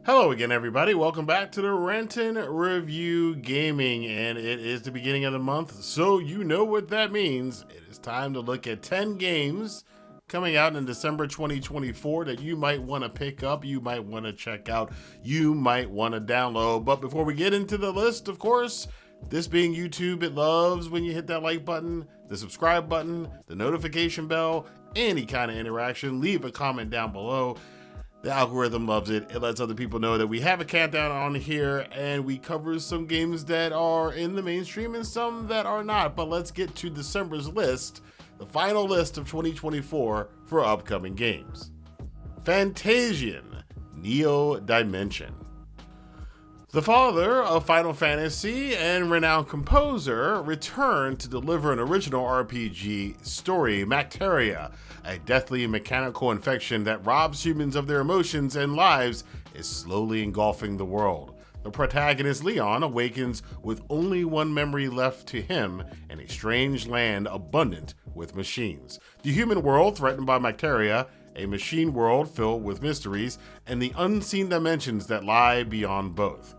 Hello again, everybody. Welcome back to the Rantin Review Gaming, and it is the beginning of the month, so you know what that means. It is time to look at 10 games coming out in December 2024 that you might want to pick up, you might want to check out, you might want to download. But before we get into the list, of course, this being YouTube, it loves when you hit that like button, the subscribe button, the notification bell, any kind of interaction. Leave a comment down below. The algorithm loves it. It lets other people know that we have a countdown on here and we cover some games that are in the mainstream and some that are not. But let's get to December's list, the final list of 2024 for upcoming games. Fantasian Neo Dimension. The father of Final Fantasy and renowned composer returned to deliver an original RPG story, Mechteria, a deathly mechanical infection that robs humans of their emotions and lives, is slowly engulfing the world. The protagonist, Leon, awakens with only one memory left to him in a strange land abundant with machines. The human world threatened by Mechteria, a machine world filled with mysteries, and the unseen dimensions that lie beyond both.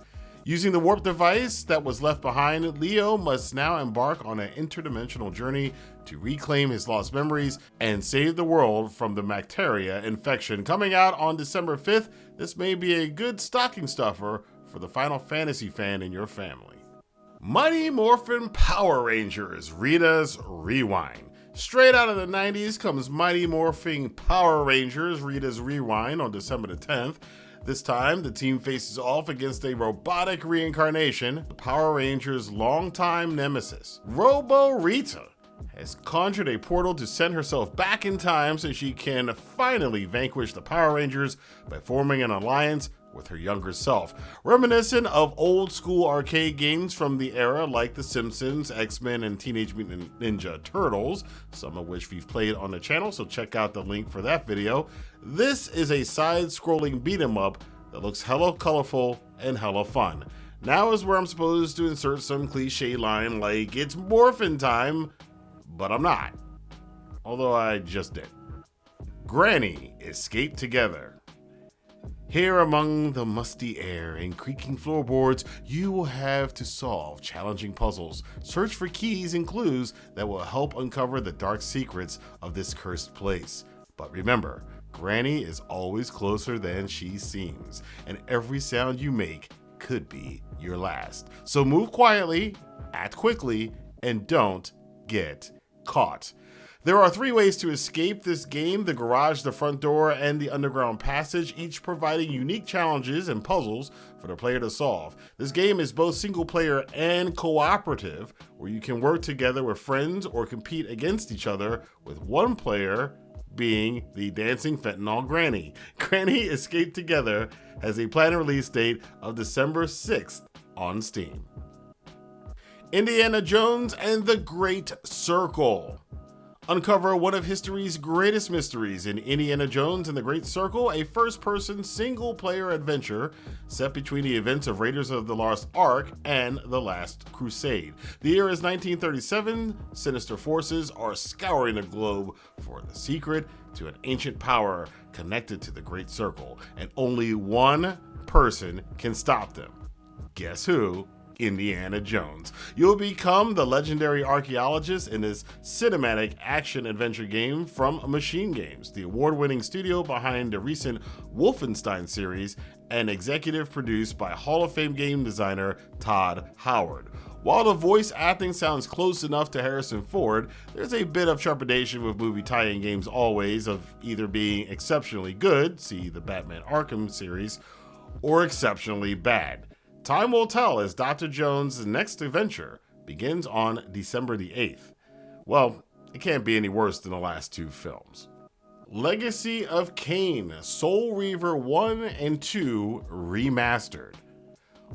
Using the warp device that was left behind, Leo must now embark on an interdimensional journey to reclaim his lost memories and save the world from the Mechteria infection. Coming out on December 5th, this may be a good stocking stuffer for the Final Fantasy fan in your family. Mighty Morphin Power Rangers Rita's Rewind. Straight out of the 90s comes Mighty Morphin Power Rangers Rita's Rewind on December the 10th. This time, the team faces off against a robotic reincarnation, the Power Rangers' longtime nemesis. Rita has conjured a portal to send herself back in time so she can finally vanquish the Power Rangers by forming an alliance with her younger self. Reminiscent of old school arcade games from the era like The Simpsons, X-Men, and Teenage Mutant Ninja Turtles, some of which we've played on the channel, so check out the link for that video. This is a side-scrolling beat-em-up that looks hella colorful and hella fun. Now is where I'm supposed to insert some cliche line like, it's morphin' time, but I'm not. Although I just did. Granny Escape Together. Here among the musty air and creaking floorboards, you will have to solve challenging puzzles, search for keys and clues that will help uncover the dark secrets of this cursed place. But remember, Granny is always closer than she seems, and every sound you make could be your last. So move quietly, act quickly, and don't get caught. There are 3 ways to escape this game: the garage, the front door, and the underground passage, each providing unique challenges and puzzles for the player to solve. This game is both single player and cooperative, where you can work together with friends or compete against each other, with one player being the dancing fentanyl Granny. Granny Escape Together has a planned release date of December 6th on Steam. Indiana Jones and the Great Circle. Uncover one of history's greatest mysteries in Indiana Jones and the Great Circle, a first-person single-player adventure set between the events of Raiders of the Lost Ark and The Last Crusade. The year is 1937. Sinister forces are scouring the globe for the secret to an ancient power connected to the Great Circle, and only one person can stop them. Guess who? Indiana Jones. You'll become the legendary archaeologist in this cinematic action-adventure game from Machine Games, the award-winning studio behind the recent Wolfenstein series and executive produced by Hall of Fame game designer Todd Howard. While the voice acting sounds close enough to Harrison Ford, there's a bit of trepidation with movie tie-in games always of either being exceptionally good, see the Batman Arkham series, or exceptionally bad. Time will tell as Dr. Jones' next adventure begins on December the 8th. Well, it can't be any worse than the last 2 films. Legacy of Kain, Soul Reaver 1 and 2 Remastered.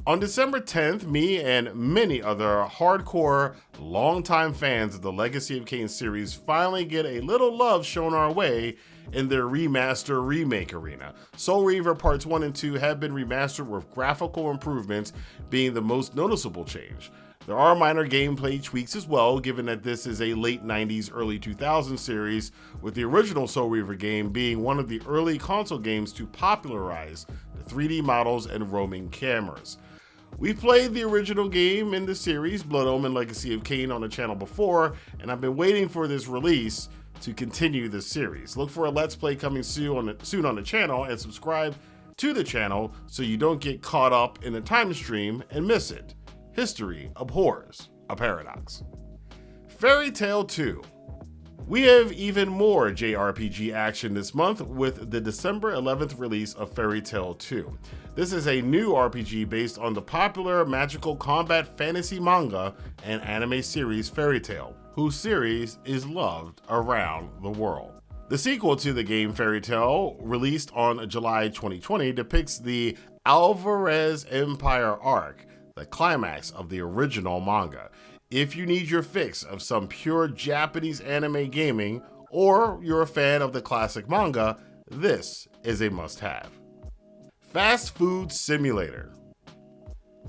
On December 10th, me and many other hardcore, longtime fans of the Legacy of Kain series finally get a little love shown our way in their remaster remake arena. Soul Reaver Parts 1 and 2 have been remastered, with graphical improvements being the most noticeable change. There are minor gameplay tweaks as well, given that this is a late 90s, early 2000s series, with the original Soul Reaver game being one of the early console games to popularize the 3D models and roaming cameras. We've played the original game in the series, Blood Omen Legacy of Kain, on the channel before, and I've been waiting for this release to continue the series. Look for a Let's Play coming soon on the channel, and subscribe to the channel so you don't get caught up in the time stream and miss it. History abhors a paradox. Fairy Tail 2. We have even more JRPG action this month with the December 11th release of Fairy Tail 2. This is a new RPG based on the popular magical combat fantasy manga and anime series Fairy Tail, whose series is loved around the world. The sequel to the game Fairy Tail, released on July 2020, depicts the Alvarez Empire arc, the climax of the original manga. If you need your fix of some pure Japanese anime gaming, or you're a fan of the classic manga, this is a must-have. Fast Food Simulator.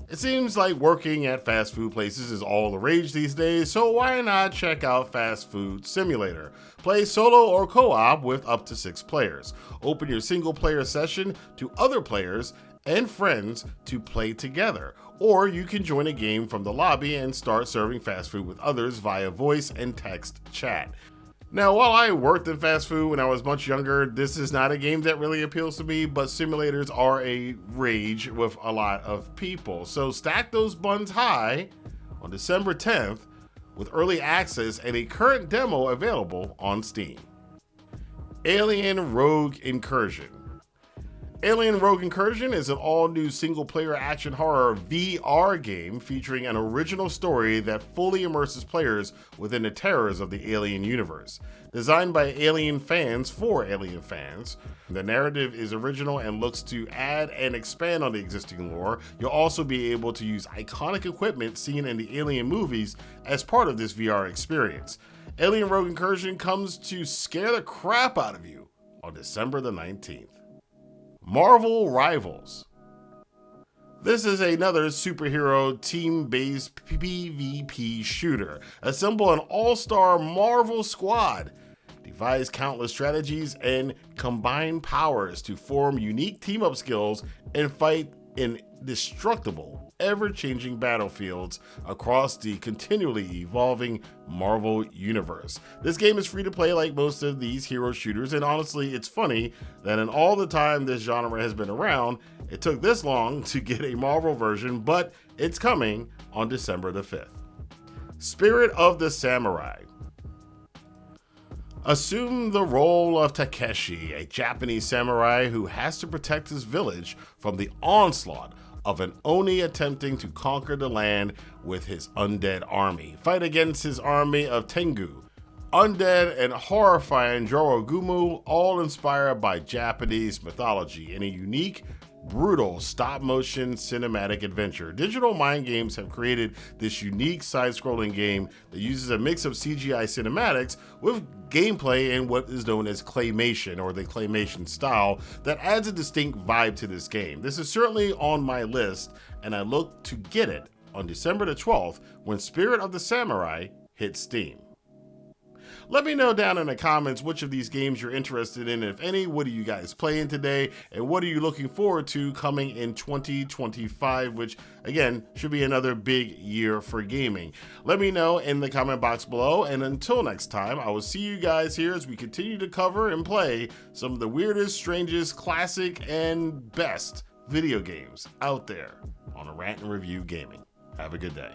It seems like working at fast food places is all the rage these days, so why not check out Fast Food Simulator? Play solo or co-op with up to 6 players. Open your single-player session to other players and friends to play together, or you can join a game from the lobby and start serving fast food with others via voice and text chat. Now, while I worked in fast food when I was much younger, this is not a game that really appeals to me, but simulators are a rage with a lot of people. So stack those buns high on December 10th with early access and a current demo available on Steam. Alien Rogue Incursion. Alien Rogue Incursion is an all-new single-player action horror VR game featuring an original story that fully immerses players within the terrors of the Alien universe. Designed by Alien fans for Alien fans, the narrative is original and looks to add and expand on the existing lore. You'll also be able to use iconic equipment seen in the Alien movies as part of this VR experience. Alien Rogue Incursion comes to scare the crap out of you on December the 19th. Marvel Rivals. This is another superhero team-based PvP shooter. Assemble an all-star Marvel squad, devise countless strategies, and combine powers to form unique team-up skills and fight in indestructible, ever-changing battlefields across the continually evolving Marvel universe. This game is free to play like most of these hero shooters, and honestly, it's funny that in all the time this genre has been around, it took this long to get a Marvel version, but it's coming on December the 5th. Spirit of the Samurai. Assume the role of Takeshi, a Japanese samurai who has to protect his village from the onslaught of an Oni attempting to conquer the land with his undead army. Fight against his army of Tengu, undead and horrifying Jorogumu, all inspired by Japanese mythology in a unique, brutal stop-motion cinematic adventure. Digital Mind Games have created this unique side-scrolling game that uses a mix of CGI cinematics with gameplay and what is known as claymation, or the claymation style, that adds a distinct vibe to this game. This is certainly on my list, and I look to get it on December the 12th when Spirit of the Samurai hits Steam. Let me know down in the comments which of these games you're interested in, if any. What are you guys playing today, and what are you looking forward to coming in 2025, which again should be another big year for gaming. Let me know in the comment box below, and until next time, I will see you guys here as we continue to cover and play some of the weirdest, strangest, classic, and best video games out there on a Rant and Review Gaming. Have a good day.